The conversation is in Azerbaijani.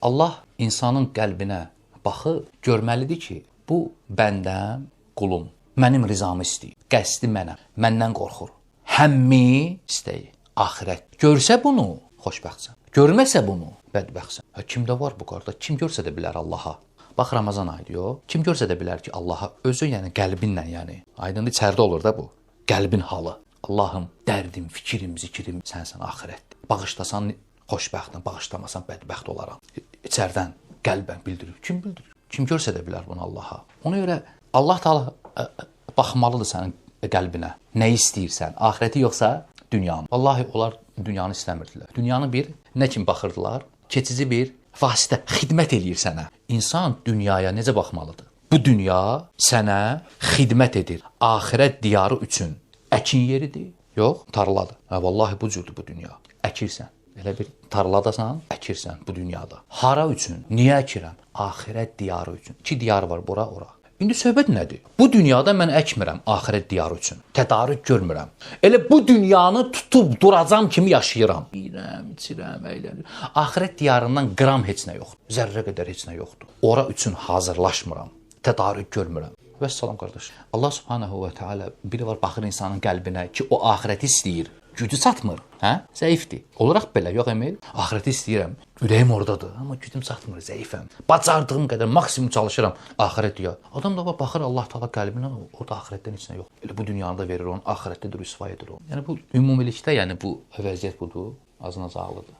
Allah insanın qəlbinə baxıb görməlidir ki, bu bəndəm, qulum, mənim rizamı istəyir, qəsdi mənəm, məndən qorxur. Həmmi istəyi, axirət. Görsə bunu, xoşbəxtsən. Görməsə bunu, bədbəxtsən. Kimdə var bu qarda? Kim görsə də bilər Allaha. Bax, Ramazan ayıdır, yox. Kim görsə də bilər ki, Allaha özü, yəni qəlbinlə, yəni. Aydındır, içəridə olur da bu. Qəlbin halı. Allahım, dərdim, fikrim, zikrim sənsən, axirət. Bağışlasan xoşbəxtəm, bağışlamasan bədbəxt olaram. İçərdən, qəlbən bildirir. Kim bildirir? Kim görsə də bilər bunu Allaha. Ona görə Allah Taala baxmalıdır sənin qəlbinə. Nə istəyirsən? Axirəti yoxsa dünyanı. Vallahi onlar dünyanı istəmirdilər. Dünyanı bir nə kimi baxırdılar? Keçici bir vasitə, xidmət eləyir sənə. İnsan dünyaya necə baxmalıdır? Bu dünya sənə xidmət edir. Axirət diyarı üçün əkin yeridir. Yox, tarladır. Vallahi bu cürdür bu dünya. Əkirsən. Elə bir tarladasan, əkirsən bu dünyada. Hara üçün? Niyə əkirəm? Axirət diyarı üçün. 2 diyar var, bura, ora. İndi söhbət nədir? Bu dünyada mən əkmirəm axirət diyarı üçün. Tədarük görmürəm. Elə bu dünyanı tutub duracam kimi yaşayıram. Yeyirəm, içirəm, əylənirəm. Axirət diyarından qram heç nə yoxdur. Zərrə qədər heç nə yoxdur. Ora üçün hazırlaşmıram. Tədarük görmürəm. Vəssalam qardaş. Allah Subhanahu və Teala biri var baxır insanın qəlbinə ki, o axirəti istəyir. Gücü çatmır, hə? Zəifdir. Olaraq belə, yox Emil? Axirəti istəyirəm. Ürəyim ordadır, amma gücüm çatmır, zəifəm. Bacardığım qədər maksimum çalışıram. Axirət deyir. Adam da baxır Allah Taala qəlbinə, orada axirətdən heç nə yox. Elə bu dünyanı da verir onun, axirətdə də rüsva edir onu. Yəni bu ümumilikdə, yəni bu vəziyyət budur, azın-az ağlıdır.